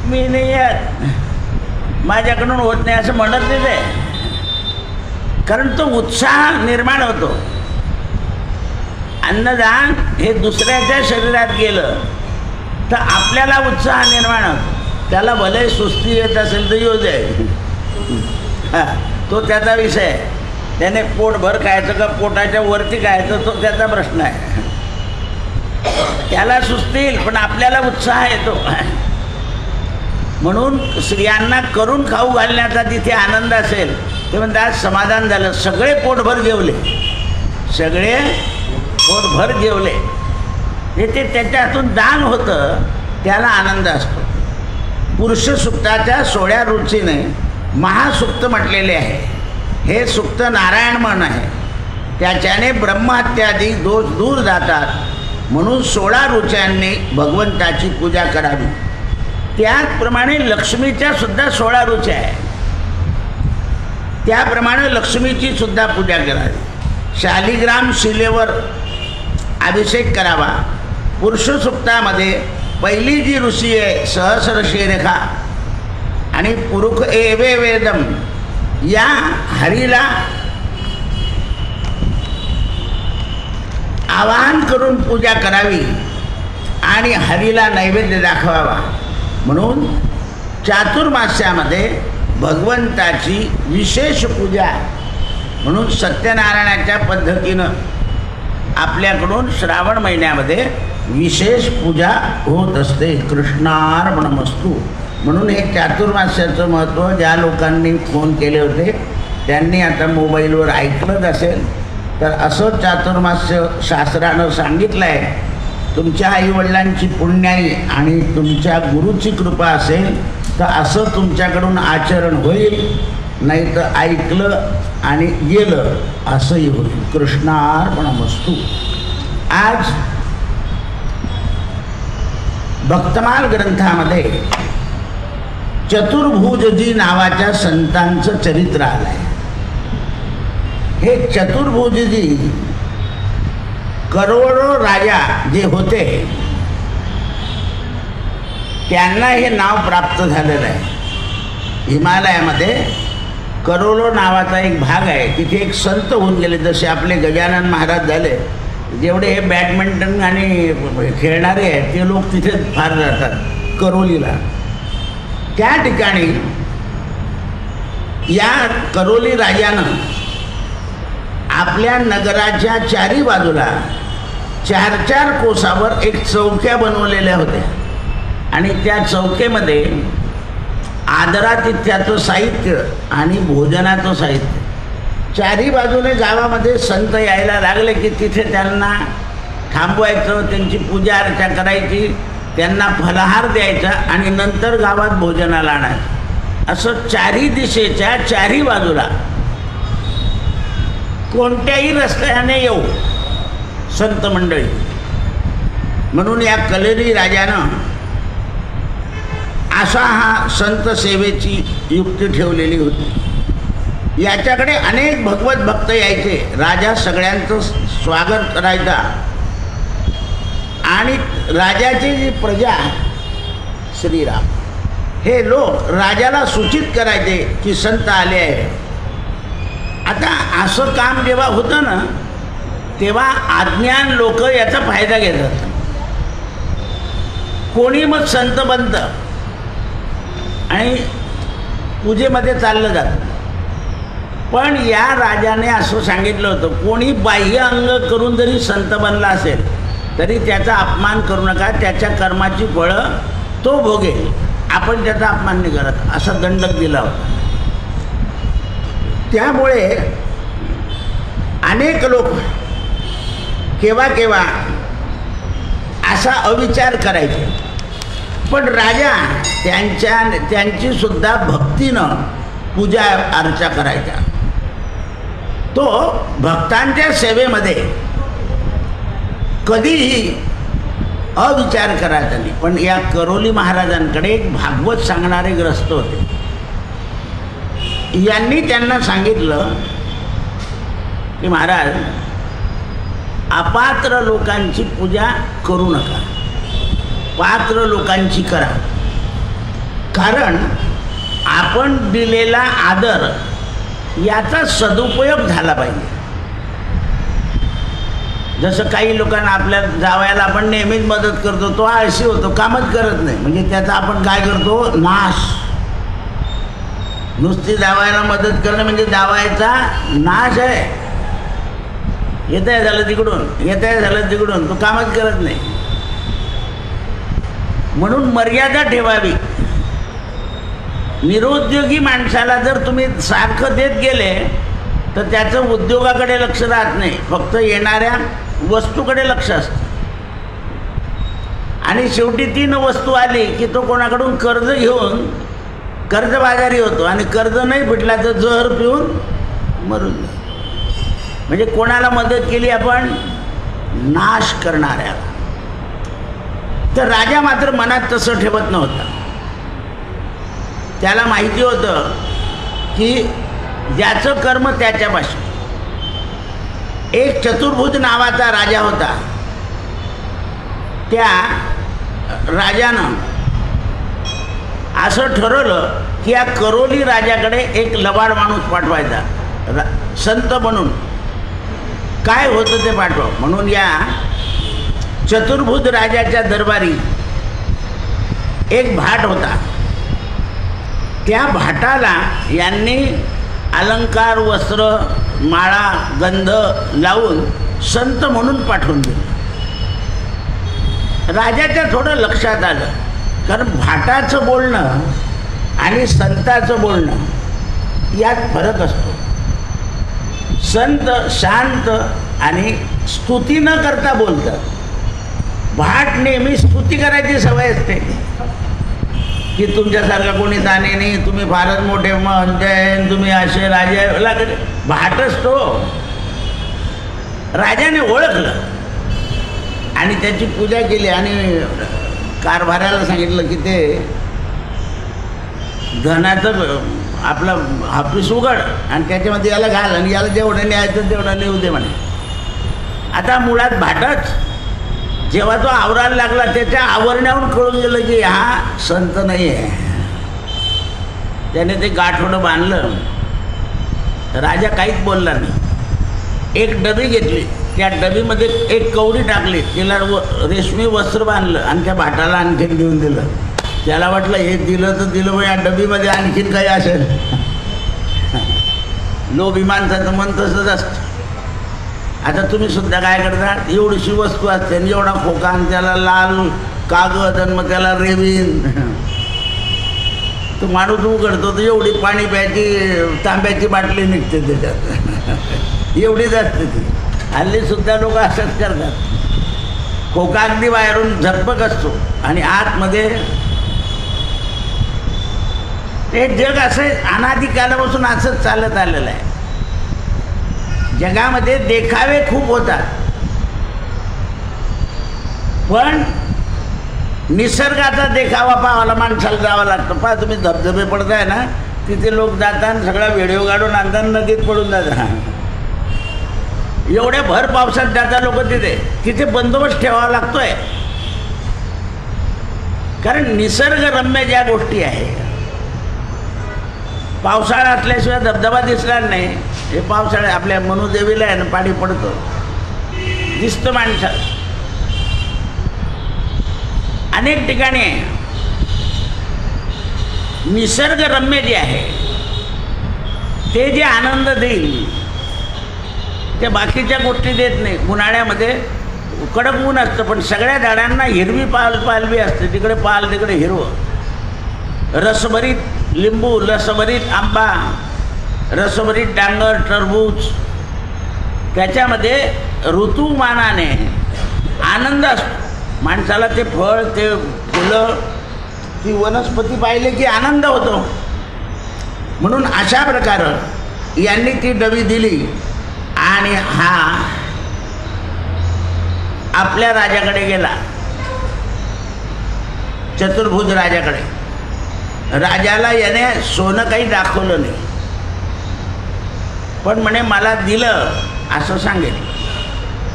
मी नाही येत, माझ्याकडून होत नाही असं म्हणत नाही ते, कारण तो उत्साह निर्माण होतो. अन्नदान हे दुसऱ्याच्या शरीरात गेलं तर आपल्याला उत्साह निर्माण होतो. त्याला भले सुस्ती येत असेल तर येऊ दे, तो त्याचा विषय आहे. त्याने पोटभर खायचं का पोटाच्या वरती खायचं तो त्याचा प्रश्न आहे. त्याला सुस्ती येईल पण आपल्याला उत्साह येतो. म्हणून स्त्रियांना करून खाऊ घालण्याचा तिथे आनंद असेल ते म्हणतात समाधान झालं, सगळे पोटभर जेवले, सगळे पोटभर जेवले, ते त्याच्यातून दान होतं, त्याला आनंद असतो. पुरुष सुक्ताच्या 16 रुचीने महासुक्त म्हटलेले आहे. हे सुक्त नारायण म्हण आहे. त्याच्याने ब्रह्महत्यादी दोष दूर जातात म्हणून 16 रुच्यांनी भगवंताची पूजा करावी. त्याचप्रमाणे लक्ष्मीच्या सुद्धा 16 रुच्या आहे, त्याप्रमाणे लक्ष्मीची सुद्धा पूजा करावी. शालिग्राम शिलेवर अभिषेक करावा. पुरुष सुक्तामध्ये पहिली जी ऋषी आहे सहस्र शिरेखा आणि पुरुष एवे वेदम या हरीला आवाहन करून पूजा करावी आणि हरीला नैवेद्य दाखवावा. म्हणून चातुर्मास्यामध्ये भगवंताची विशेष पूजा म्हणून सत्यनारायणाच्या पद्धतीनं आपल्याकडून श्रावण महिन्यामध्ये विशेष पूजा होत असते. कृष्णार्पणमस्तु. म्हणून हे चातुर्मास्याचं महत्त्व ज्या लोकांनी फोन केले होते त्यांनी आता मोबाईलवर ऐकलंच असेल तर असं चातुर्मास्य शास्त्रानं सांगितलं आहे. तुमच्या आईवडिलांची पुण्याई आणि तुमच्या गुरुची कृपा असेल तर असं तुमच्याकडून आचरण होईल, नाही तर ऐकलं आणि गेलं असंही होईल. कृष्णार्पणमस्तु. आज भक्तमाल ग्रंथामध्ये चतुर्भुजजी नावाच्या संतांचं चरित्र आलंय. हे चतुर्भुजजी करोडो राजा जे होते त्यांना हे नाव प्राप्त झालेलं आहे. हिमालयामध्ये करोलो नावाचा एक भाग आहे, तिथे एक संत होऊन गेले, जसे आपले गजानन महाराज झाले. जेवढे हे बॅडमिंटन आणि खेळणारे आहेत ते लोक तिथे फार जातात करोलीला. त्या ठिकाणी या करोली राजानं आपल्या नगराच्या चारी बाजूला 4-4 कोसावर एक चौक्या बनवलेल्या होत्या आणि त्या चौकेमध्ये आदरातिथ्याचं साहित्य आणि भोजनाचं साहित्य. चारी बाजूने गावामध्ये संत यायला लागले की तिथे त्यांना थांबवायचं, त्यांची पूजा अर्चा करायची, त्यांना फलाहार द्यायचा आणि नंतर गावात भोजनाला आणायचं. असं चारी दिशेच्या चारी बाजूला कोणत्याही रस्त्याने येऊ संत मंडळी. म्हणून या कलेरी राजानं असा हा संत सेवेची युक्ती ठेवलेली होती. याच्याकडे अनेक भगवत भक्त यायचे. राजा सगळ्यांचं स्वागत करायचा आणि राजाची जी प्रजा श्रीराम हे लोक राजाला सूचित करायचे की संत आले आहे. आता असं काम जेव्हा होतं ना तेव्हा अज्ञान लोक याचा फायदा घेतात. कोणी मग संत बनतं आणि पूजेमध्ये चाललं जातं. पण या राजाने असं सांगितलं होतं, कोणी बाह्य अंग करून जरी संत बनला असेल तरी त्याचा अपमान करू नका, त्याच्या कर्माची फळं तो भोगेल, आपण त्याचा अपमान नाही करत, असा दंडक दिला होता. त्यामुळे अनेक लोक केव्हा केव्हा असा अविचार करायचे. पण राजा त्यांची सुद्धा भक्तीनं पूजा अर्चा करायचा. तो भक्तांच्या सेवेमध्ये कधीही अविचार करायचा नाही. पण या करोली महाराजांकडे एक भागवत सांगणारे ग्रस्त होते. यांनी त्यांना सांगितलं की महाराज, अपात्र लोकांची पूजा करू नका, पात्र लोकांची करा. कारण आपण दिलेला आदर याचा सदुपयोग झाला पाहिजे. जसं काही लोकांना आपल्या जावयाला आपण नेहमीच मदत करतो, तो आळशी होतो, कामच करत नाही, म्हणजे त्याचा आपण काय करतो, नाश. नुसती जावयाला मदत करणं म्हणजे जावयाचा नाश आहे. येत आहे झालं तिकडून, येत आहे झालं तिकडून, तो कामच करत नाही. म्हणून मर्यादा ठेवावी. निरुद्योगी माणसाला जर तुम्ही सारखं देत गेले तर त्याचं उद्योगाकडे लक्ष राहत नाही, फक्त येणाऱ्या वस्तूकडे लक्ष असतं. आणि शेवटी 3 वस्तू आली की तो कोणाकडून कर्ज घेऊन कर्जबाजारी होतो आणि कर्ज नाही भेटला तर जहर पिऊन मरून जातो. म्हणजे कोणाला मदत केली आपण, नाश करणाऱ्या. तर राजा मात्र मनात तसं ठेवत नव्हता. त्याला माहिती होतं की ज्याचं कर्म त्याच्यापाशी. एक चतुर्भुज नावाचा राजा होता. त्या राजानं असं ठरवलं की या करोली राजाकडे एक लबाड माणूस पाठवायचा, संत म्हणून. काय होतं ते पाठवा. म्हणून या चतुर्भुज राजाच्या दरबारी एक भाट होता. त्या भाटाला यांनी अलंकार, वस्त्र, माळा, गंध लावून संत म्हणून पाठवून दिलं. राजाच्या थोडं लक्षात आलं, कारण भाटाचं बोलणं आणि संताचं बोलणं यात फरक असतो. संत शांत आणि स्तुती न करता बोलतात. भाट नेहमी स्तुती करायची सवय असते की तुमच्यासारखा कोणी जाणे नाही, तुम्ही फारच मोठे म्हणताय, तुम्ही असे राजे. भाटच तो. राजाने ओळखलं आणि त्याची पूजा केली आणि कारभाराला सांगितलं की ते धनाचं आपलं हापीस उघड आणि त्याच्यामध्ये याला घाल आणि याला जेवढं न्यायचं तेवढं लिहू दे म्हणे. आता मुळात भाटच जेव्हा तो आवरायला लागला त्याच्या आवरण्यावरून कळून गेलं की हा संत नाही आहे. त्याने ते गाठोडं बांधलं. राजा काहीच बोलला नाही. एक डबी घेतली, त्या डबीमध्ये एक कवडी टाकली, तिला रेशमी वस्त्र बांधलं आणि त्या भाटाला आणखीन देऊन दिलं. त्याला वाटलं हे दिलं तर दिलं, मग या डबीमध्ये आणखीन काही असेल. लोभी माणसाचं मन तसंच असतं. आता तुम्ही सुद्धा काय करता, एवढीशी वस्तू असते आणि एवढा खोका आणि त्याला लाल कागद आणि मग त्याला रेवीन, तो माणूस उघडतो तर एवढी पाणी प्यायची तांब्याची बाटली निघते त्याच्यात, एवढीच असते ती. हल्ली सुद्धा लोक असंच करतात. खोका अगदी बाहेरून झकपक असतो आणि आतमध्ये हे जग असं अनादिकालापासून असंच चालत आलेलं आहे. जगामध्ये देखावे खूप होतात, पण निसर्गाचा देखावा पाहायला माणसाला जावं लागतं. पहा तुम्ही धबधबे पडताय ना, तिथे लोक जातात सगळा व्हिडिओ काढून आणतात, नदीत पडून जातात. एवढ्या भर पावसात जातात लोक तिथे बंदोबस्त ठेवावा लागतोय. कारण निसर्गरम्य ज्या गोष्टी आहे, पावसाळा असल्याशिवाय धबधबा दिसणार नाही. हे पावसाळ्यात आपल्या मनुदेवीला आहे ना पाणी पडतं, दिसतं माणसाला. अनेक ठिकाणी निसर्गरम्य जे आहे ते जे आनंद देईल ते बाकीच्या गोष्टी देत नाही. उन्हाळ्यामध्ये कडक ऊन असतं, पण सगळ्या झाडांना हिरवी पालवी असते. तिकडे पाल, तिकडे हिरवं. रसभरीत लिंबू, रसभरीत आंबा, रसभरीत डांगर, टरबूज, त्याच्यामध्ये ऋतुमानाने आनंद असतो. माणसाला ते फळ, ते फुलं, ती वनस्पती पाहिले की आनंद होतो. म्हणून अशा प्रकारे यांनी ती डबी दिली आणि हा आपल्या राजाकडे गेला, चतुर्भुज राजाकडे. राजाला याने सोनं काही दाखवलं नाही, पण म्हणे मला दिलं असं सांगेल.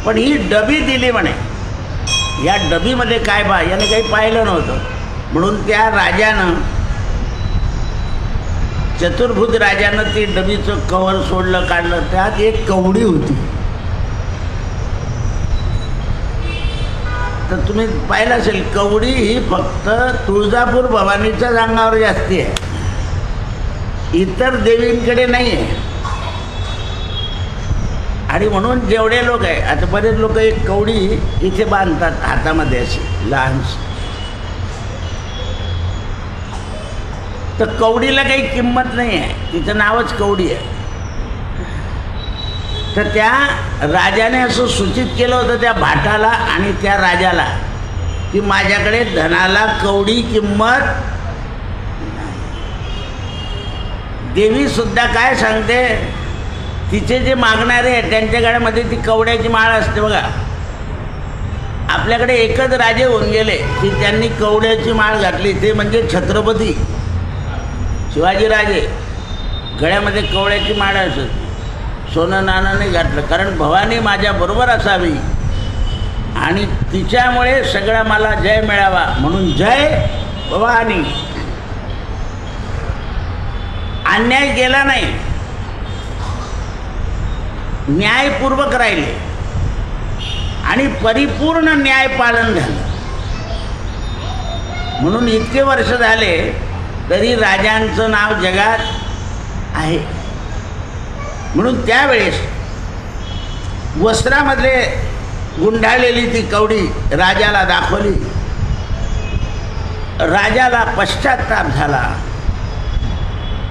पण ही डबी दिली म्हणे. या डबीमध्ये काय पहा, याने काही पाहिलं नव्हतं. म्हणून त्या राजानं, चतुर्भुज राजानं ती डबीचं कवर सोडलं, काढलं. त्यात एक कवडी होती. तर तुम्ही पाहिलं असेल, कवडी ही फक्त तुळजापूर भवानीच्याच अंगावर जास्ती आहे, इतर देवींकडे नाही आहे. आणि म्हणून जेवढे लोक आहे, आता बरेच लोक एक कवडी इथे बांधतात हातामध्ये अशी लहानशी. तर कवडीला काही किंमत नाही आहे, तिचं नावच कवडी आहे. तर त्या राजाने असं सूचित केलं होतं त्या भाटाला आणि त्या राजाला की माझ्याकडे धनाला कवडी किंमत. देवी सुद्धा काय सांगते, तिचे जे मागणारे आहेत त्यांच्या गळ्यामध्ये ती कवड्याची माळ असते बघा. आपल्याकडे एकच राजे होऊन गेले की त्यांनी कवड्याची माळ घातली, ते म्हणजे छत्रपती शिवाजीराजे. गळ्यामध्ये कवड्याची माळ असत, सोनं नाणं नाही घातलं. कारण भवानी माझ्याबरोबर असावी आणि तिच्यामुळे सगळा मला जय मिळावा, म्हणून जय भवानी. अन्याय केला नाही, न्यायपूर्वक राहिले आणि परिपूर्ण न्याय पालन झालं. म्हणून इतके वर्ष झाले तरी राजांचं नाव जगात आहे. म्हणून त्यावेळेस वस्त्रामध्ये गुंडाळलेली ती कवडी राजाला दाखवली. राजाला पश्चाताप झाला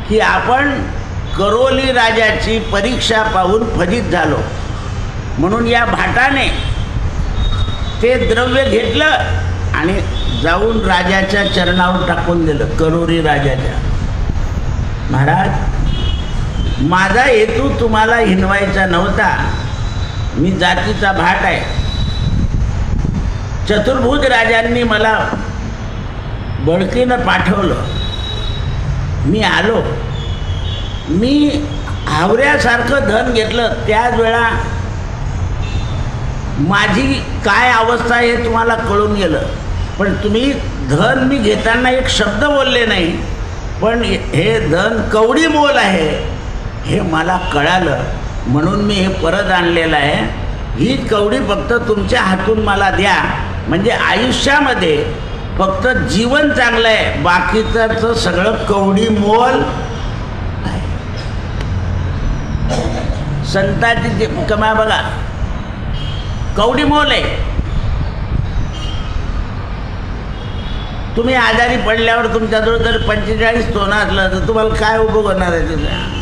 की आपण करोली राजाची परीक्षा पाहून फजित झालो. म्हणून या भाटाने ते द्रव्य घेतलं आणि जाऊन राजाच्या चरणावर टाकून दिलं, करोली राजाच्या. महाराज, माझा हेतू तुम्हाला हिनवायचा नव्हता, मी जातीचा भाट आहे. चतुर्भुज राजांनी मला बळकीनं पाठवलं, मी आलो, मी हावऱ्यासारखं धन घेतलं. त्याच वेळा माझी काय अवस्था आहे हे तुम्हाला कळून गेलं. पण तुम्ही धन मी घेताना एक शब्द बोलले नाही, पण हे धन कवडी मोल आहे हे मला कळालं, म्हणून मी हे परत आणलेलं आहे. ही कवडी फक्त तुमच्या हातून मला द्या, म्हणजे आयुष्यामध्ये फक्त जीवन चांगलं आहे, बाकीचं सगळं कवडी मोल आहे. संतांची कमाई बघा, कवडी मोल आहे. तुम्ही आजारी पडल्यावर तुमच्याजवळ जर 45 सोनं असलं तर तुम्हाला काय उपयोग होणार आहे त्याचा?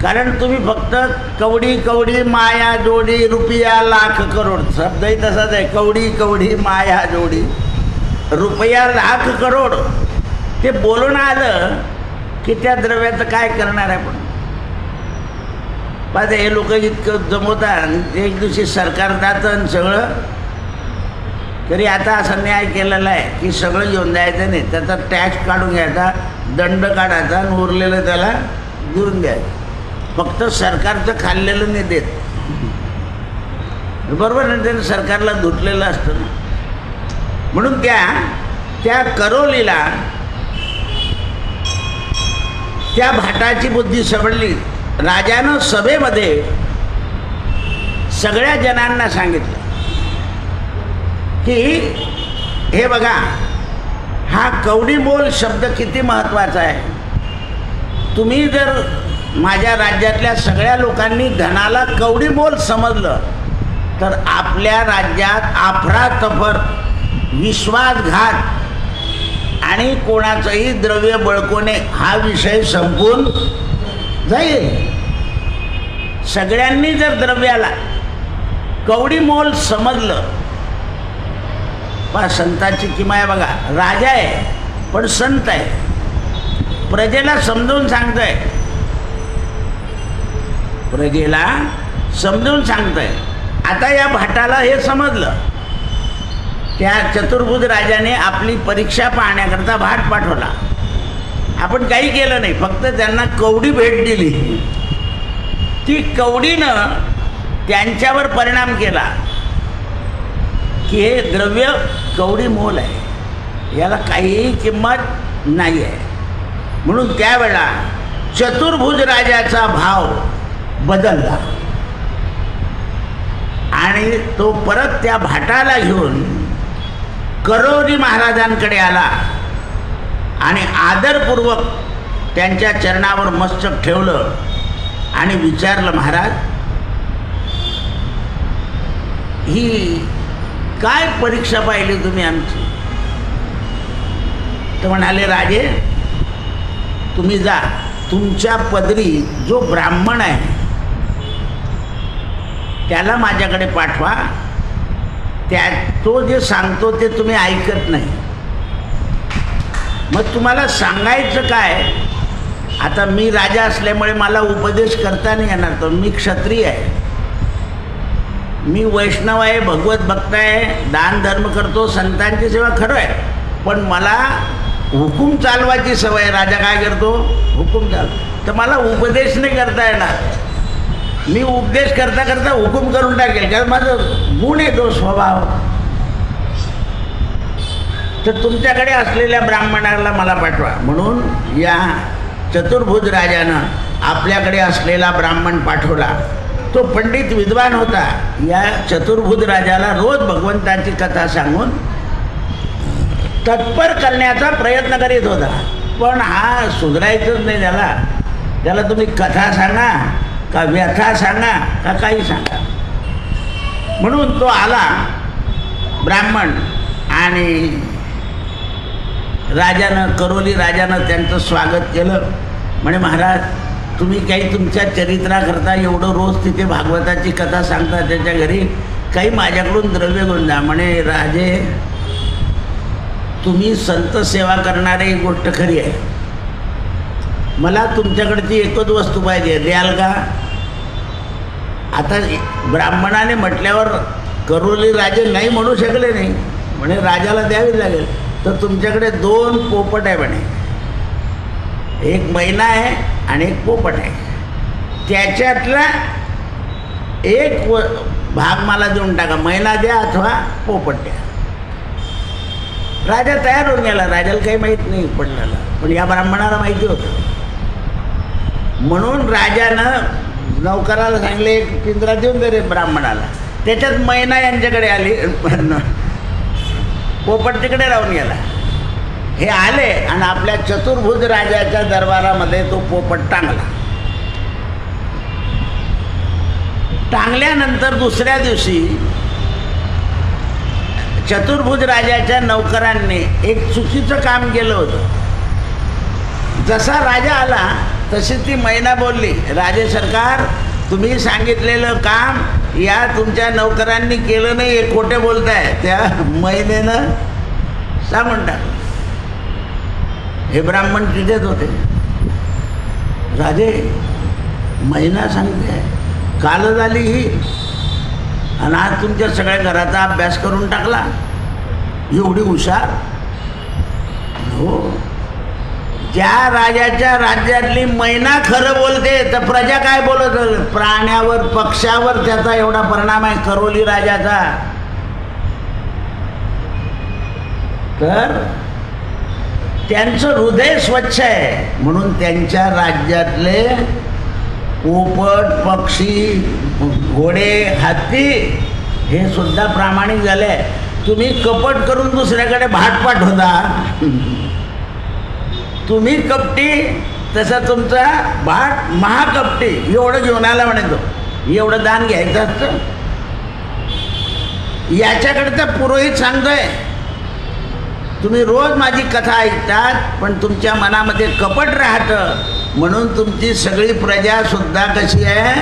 कारण तुम्ही फक्त कवडी कवडी माया जोडी रुपया लाख करोड, शब्दही तसाच आहे. कवडी कवडी माया जोडी रुपया लाख करोड, ते बोलून आलं की त्या द्रव्याचं काय करणार आहे? पण पाहते हे लोक इतकं जमवतात, एक दिवशी सरकार जातं आणि सगळं. तरी आता असा न्याय केलेला आहे की सगळं घेऊन जायचं नाही, त्याचा टॅक्स काढून घ्यायचा, दंड काढायचा आणि उरलेलं त्याला देऊन द्यायचं. फक्त सरकारचं खाल्लेलं नाही देत, बरोबर ना? त्यानं सरकारला धुतलेलं असतं ना. म्हणून त्या करोलीला त्या भाटाची बुद्धी सबळली. राजानं सभेमध्ये सगळ्या जणांना सांगितलं की हे बघा, हा कवडी मोल शब्द किती महत्त्वाचा आहे. तुम्ही जर माझ्या राज्यातल्या सगळ्या लोकांनी धनाला कवडी मोल समजलं तर आपल्या राज्यात अफरातफर, विश्वासघात आणि कोणाचंही द्रव्य बळकवणे हा विषय संपून जाईल. सगळ्यांनी जर द्रव्याला कवडी मोल समजलं. पहा संतांची किमया आहे बघा. राजा आहे पण संत आहे, प्रजेला समजून सांगतोय, प्रजेला समजून सांगतोय. आता या भाटाला हे समजलं. त्या चतुर्भुज राजाने आपली परीक्षा पाहण्याकरता भाट पाठवला. आपण काही केलं नाही, फक्त त्यांना कवडी भेट दिली. ती कवडीनं त्यांच्यावर परिणाम केला की हे द्रव्य कवडी मोल आहे, याला काहीही किंमत नाही आहे. म्हणून त्यावेळा चतुर्भुज राजाचा भाव बदलला आणि तो परत त्या भाटाला घेऊन करोली महाराजांकडे आला आणि आदरपूर्वक त्यांच्या चरणावर मस्तक ठेवलं आणि विचारलं, महाराज ही काय परीक्षा पाहिली तुम्ही आमची? तर म्हणाले, राजे तुम्ही जा, तुमच्या पदरी जो ब्राह्मण आहे त्याला माझ्याकडे पाठवा. तो जे सांगतो ते तुम्ही ऐकत नाही. मग तुम्हाला सांगायचं काय? आता मी राजा असल्यामुळे मला उपदेश करता नाही येणार. तर मी क्षत्रिय आहे, मी वैष्णव आहे, भगवत भक्त आहे, दान धर्म करतो, संतांची सेवा खरं आहे. पण मला हुकूम चालवायची सवय. राजा काय करतो? हुकूम चालव. तर मला उपदेश नाही करता येणार. मी उपदेश करता करता हुकूम करून टाकेल, कारण माझं गुण आहे तो स्वभाव. तर तुमच्याकडे असलेल्या ब्राह्मणाला मला पाठवा. म्हणून या चतुर्भुज राजानं आपल्याकडे असलेला ब्राह्मण पाठवला. तो पंडित विद्वान होता. या चतुर्भुज राजाला रोज भगवंताची कथा सांगून तत्पर करण्याचा प्रयत्न करीत होता. पण हा सुधारायचंच नाही. त्याला तुम्ही कथा सांगा का व्यथा सांगा का काही सांगा. म्हणून तो आला ब्राह्मण आणि करोली राजानं त्यांचं स्वागत केलं. म्हणे, महाराज तुम्ही काही तुमच्या चरित्राकरता एवढं रोज तिथे भागवताची कथा सांगता, त्याच्या घरी काही माझ्याकडून द्रव्य घेऊन जा. म्हणे, राजे तुम्ही संत सेवा करणारे ही गोष्ट खरी आहे. मला तुमच्याकडची एकच वस्तू पाहिजे, द्याल का? आता ब्राह्मणाने म्हटल्यावर करोली राजे नाही म्हणू शकले नाही. म्हणे, राजाला द्यावी लागेल. तर तुमच्याकडे 2 पोपट आहे म्हणे, एक मैना आहे आणि एक पोपट आहे. त्याच्यातला एक भाग मला देऊन टाका, मैना द्या अथवा पोपट द्या. राजा तयार होऊन गेला. राजाला काही माहीत नाही पडलेलं, पण या ब्राह्मणाला माहिती होतं. म्हणून राजानं नौकराला सांगले एक पिंजरा देऊन दे रे ब्राह्मणाला. त्याच्यात मैना यांच्याकडे आली, पोपट तिकडे राहून गेला. हे आले आणि आपल्या चतुर्भुज राजाच्या दरबारामध्ये तो पोपट टांगला. टांगल्यानंतर दुसऱ्या दिवशी चतुर्भुज राजाच्या नौकरांनी एक चुकीचं काम केलं होतं. जसा राजा आला तशी ती मैना बोलली, राजे सरकार, तुम्ही सांगितलेलं काम या तुमच्या नौकरांनी केलं नाही, हे खोटे बोलताय. त्या मैनेनं सांगून टाकलं. हे ब्राह्मण तिथेच होते. राजे, मैना सांगते काल झाली ही, आणि आज तुमच्या सगळ्या घराचा अभ्यास करून टाकला, एवढी हुशार. हो, ज्या राजाच्या राज्यातली मैना खरं बोलते तर प्रजा काय बोलत, प्राण्यावर पक्ष्यावर त्याचा एवढा परिणाम आहे करोली राजाचा. तर त्यांचं हृदय स्वच्छ आहे म्हणून त्यांच्या राज्यातले पोपट, पक्षी, घोडे, हत्ती हे सुद्धा प्रामाणिक झाले. तुम्ही कपट करून दुसऱ्याकडे भाट पाठवता, तुम्ही कपटी, तसा तुमचा भाट महाकपटी. एवढं घेऊन आला म्हणतो, एवढं दान घ्यायचं असतं. याच्याकडचा पुरोहित सांगतोय, तुम्ही रोज माझी कथा ऐकतात पण तुमच्या मनामध्ये कपट राहतं, म्हणून तुमची सगळी प्रजा सुद्धा कशी आहे,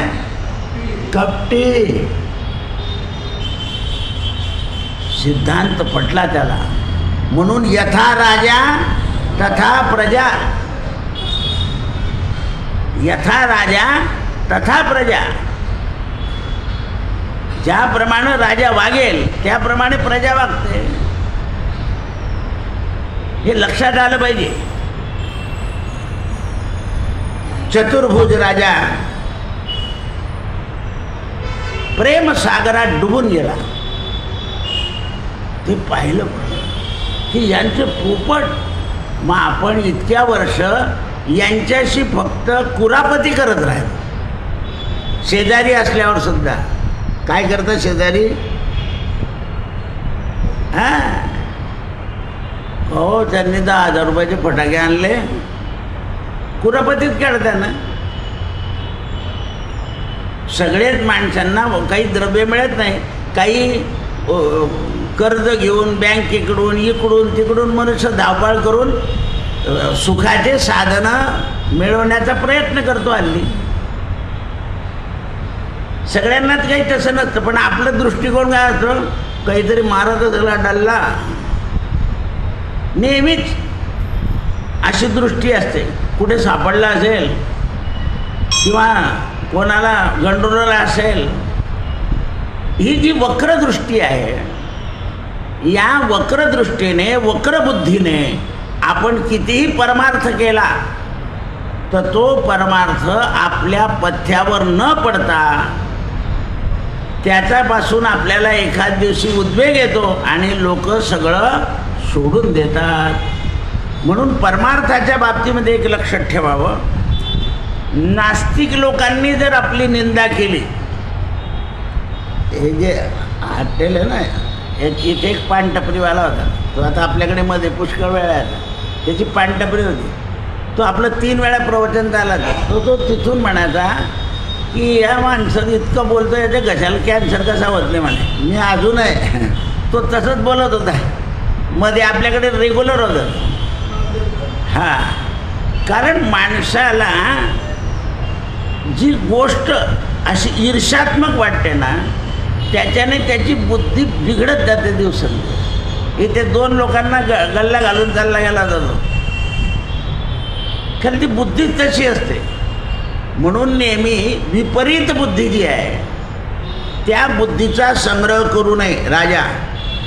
कपटी. सिद्धांत पटला त्याला. म्हणून यथा राजा तथा प्रजा, यथा राजा तथा प्रजा. ज्याप्रमाणे राजा वागेल त्याप्रमाणे प्रजा वागते, हे लक्षात आलं पाहिजे. चतुर्भुज राजा प्रेम सागरात डुबून गेला. ते पाहिलं की यांचे पोपट, मग आपण इतक्या वर्ष यांच्याशी फक्त कुरापती करत राहिलो. शेजारी असल्यावर सुद्धा काय करतं शेजारी, हां हो, त्यांनी 10,000 रुपयाचे फटाके आणले, कुरापतीत काढता ना. सगळेच माणसांना काही द्रव्य मिळत नाही, काही कर्ज घेऊन बँकेकडून इकडून तिकडून मनुष्य धावपळ करून सुखाचे साधनं मिळवण्याचा प्रयत्न करतो हल्ली. सगळ्यांनाच काही तसं नसतं, पण आपलं दृष्टिकोन काय असतं, काहीतरी मारत झाला डल्ला. नेहमीच अशी दृष्टी असते. कुठे सापडला असेल किंवा कोणाला गंडोरला असेल, ही जी वक्रदृष्टी आहे, या वक्रदृष्टीने, वक्रबुद्धीने आपण कितीही परमार्थ केला तर तो परमार्थ आपल्या पथ्यावर न पडता त्याच्यापासून आपल्याला एखाद दिवशी उद्वेग येतो आणि लोक सगळं सोडून देतात. म्हणून परमार्थाच्या बाबतीमध्ये एक लक्षात ठेवावं, नास्तिक लोकांनी जर आपली निंदा केली, हे जे हॉटेल आहे ना, इथे एक पानटपरीवाला होता, तो आता आपल्याकडे मध्ये पुष्कळ वेळा आहे, त्याची पानटपरी होती. तो आपलं 3 वेळा प्रवचन झाला, तो तिथून म्हणायचा की या माणसानं इतकं बोलतो, याच्या घशाला कॅन्सर कसा होत नाही म्हणे. मी अजून आहे, तो तसंच बोलत होता. मध्ये आपल्याकडे रेग्युलर होतं. हां, कारण माणसाला जी गोष्ट अशी ईर्ष्यात्मक वाटते ना, त्याच्याने त्याची बुद्धी बिघडत जाते दिवसेंदिवस. इथे 2 लोकांना गल्ला घालून चालला गेला जातो, कारण ती बुद्धी तशी असते. म्हणून नेहमी विपरीत बुद्धी जी आहे त्या बुद्धीचा संग्रह करू नये. राजा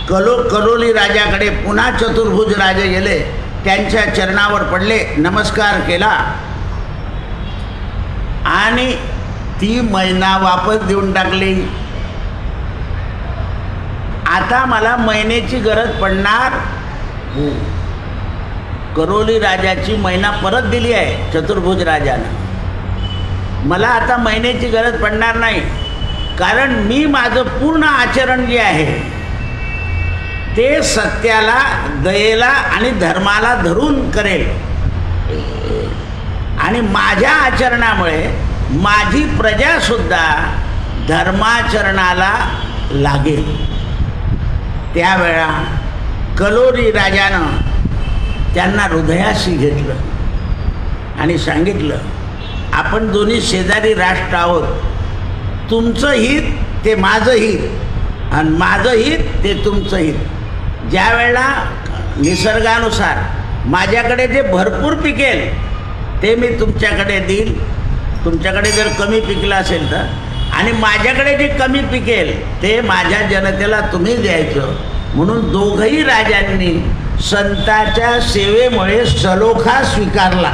कलोली राजाकडे पुन्हा चतुर्भुज राजे गेले. त्यांच्या चरणावर पडले, नमस्कार केला आणि ती मैना वापस देऊन टाकली. आता मला मैनेची गरज पडणार. करोली राजाची मैना परत दिली आहे चतुर्भुज राजानं. मला आता मैनेची गरज पडणार नाही, कारण मी माझं पूर्ण आचरण जे आहे ते सत्याला, दयेला आणि धर्माला धरून करेल. आणि माझ्या आचरणामुळे माझी प्रजासुद्धा धर्माचरणाला लागेल. त्यावेळा कलोरी राजानं त्यांना हृदयाशी घेतलं आणि सांगितलं, आपण दोन्ही शेजारी राष्ट्र आहोत. तुमचं हित ते माझं हित आणि माझं हित ते तुमचं हित. ज्या वेळेला निसर्गानुसार माझ्याकडे जे भरपूर पिकेल ते मी तुमच्याकडे देईल, तुमच्याकडे जर कमी पिकलं असेल तर, आणि माझ्याकडे जे कमी पिकेल ते माझ्या जनतेला तुम्ही द्यायचं. म्हणून दोघंही राजांनी संताच्या सेवेमुळे सलोखा स्वीकारला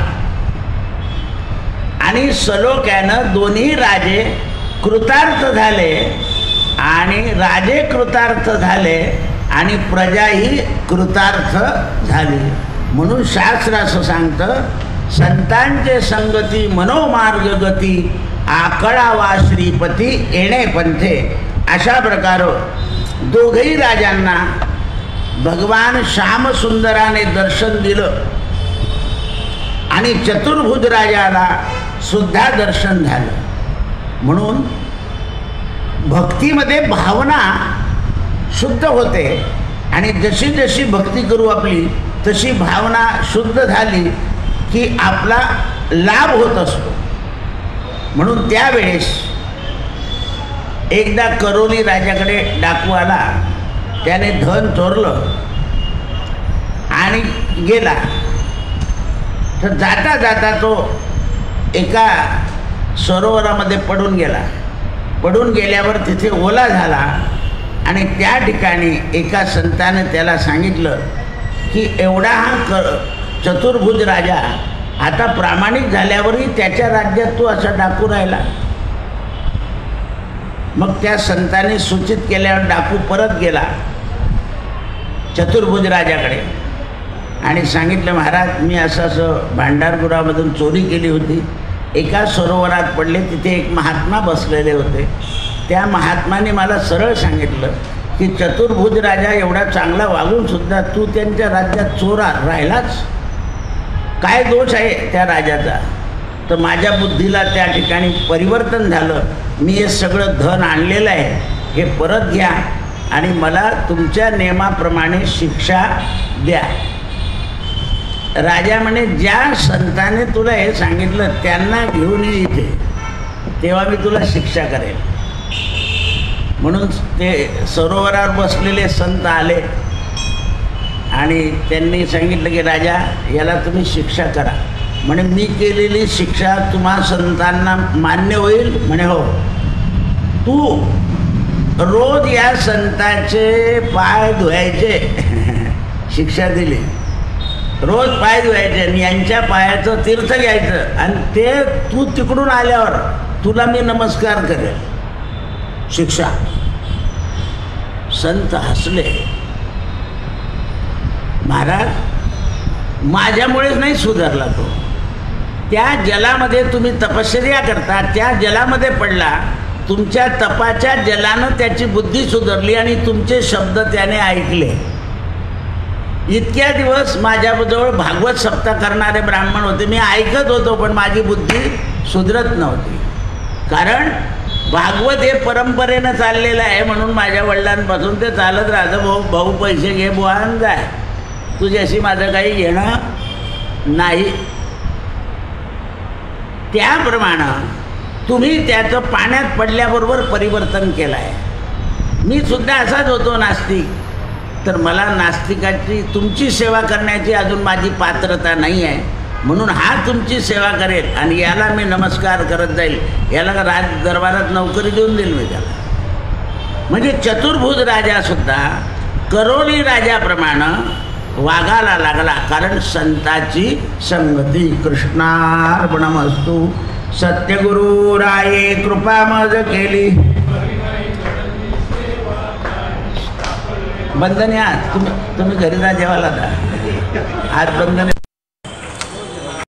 आणि सलोख्यानं दोन्ही राजे कृतार्थ झाले आणि राजे कृतार्थ झाले आणि प्रजाही कृतार्थ झाली. म्हणून शास्त्र असं सांगतं, संतांचे संगती मनोमार्ग गती आकळावा श्रीपती येणे पंथे. अशा प्रकारे दोघही राजांना भगवान श्यामसुंदराने दर्शन दिलं आणि चतुर्भुज राजाला सुद्धा दर्शन झालं. म्हणून भक्तीमध्ये भावना शुद्ध होते आणि जशी जशी भक्ती करू आपली तशी भावना शुद्ध झाली की आपला लाभ होत असतो. म्हणून त्यावेळेस एकदा करोली राजाकडे डाकू आला, त्याने धन चोरलं आणि गेला. तर जाता जाता तो एका सरोवरामध्ये पडून गेला. पडून गेल्यावर तिथे ओला झाला आणि त्या ठिकाणी एका संताने त्याला सांगितलं की एवढा हा चतुर्भुज राजा आता प्रामाणिक झाल्यावरही त्याच्या राज्यात तू असा डाकू राहिला. मग त्या संतांनी सूचित केल्यावर डाकू परत गेला चतुर्भुज राजाकडे आणि सांगितलं, महाराज मी असं भांडारपुरामधून चोरी केली होती. एका सरोवरात पडले, तिथे एक महात्मा बसलेले होते. त्या महात्माने मला सरळ सांगितलं की चतुर्भुज राजा एवढा चांगला वागूनसुद्धा तू त्यांच्या राज्यात चोरा राहिलाच, काय दोष आहे त्या राजाचा. तर माझ्या बुद्धीला त्या ठिकाणी परिवर्तन झालं. मी हे सगळं धन आणलेलं आहे, हे परत घ्या आणि मला तुमच्या नियमाप्रमाणे शिक्षा द्या. राजा म्हणे, ज्या संताने तुला हे सांगितलं त्यांना घेऊन ये इथे, तेव्हा मी तुला शिक्षा करेल. म्हणून ते सरोवरावर बसलेले संत आले आणि त्यांनी सांगितलं की राजा याला तुम्ही शिक्षा करा. म्हणे, मी केलेली शिक्षा तुम्हा संतांना मान्य होईल? म्हणे, हो. तू रोज या संतांचे पाय धुवायचे. शिक्षा दिली, रोज पाय धुवायचे आणि यांच्या पायाचं तीर्थ घ्यायचं आणि ते तू तिकडून आल्यावर तुला मी नमस्कार करेल. शिक्षा. संत हसले. महाराज माझ्यामुळेच नाही सुधारला तो. त्या जलामध्ये तुम्ही तपश्चर्या करता, त्या जलामध्ये पडला, तुमच्या तपाच्या जलानं त्याची बुद्धी सुधारली आणि तुमचे शब्द त्याने ऐकले. इतक्या दिवस माझ्याजवळ भागवत सप्ताह करणारे ब्राह्मण होते, मी ऐकत होतो पण माझी बुद्धी सुधरत नव्हती. कारण भागवत हे परंपरेनं चाललेलं आहे. म्हणून माझ्या वडिलांपासून ते चालत राहतं, भाऊ भाऊ पैसे घे बुवा आणि जाय, तुझ्याशी माझं काही घेणं नाही. त्याप्रमाणे तुम्ही त्याचं पाण्यात पडल्याबरोबर परिवर्तन केलं आहे. मी सुद्धा असाच होतो नास्तिक. तर मला नास्तिकाची तुमची सेवा करण्याची अजून माझी पात्रता नाही आहे. म्हणून हा तुमची सेवा करेल आणि याला मी नमस्कार करत जाईल. याला राज दरबारात नोकरी देऊन देईल मी त्याला. म्हणजे चतुर्भुज राजासुद्धा करोली राजाप्रमाणे वागायला लागला, कारण संताची संगती. कृष्णार्पणमस्तु. सत्यगुरु राये कृपा मज केली. बंधन या, तुम्ही घरी जा, जेवायला जा. आज बंधन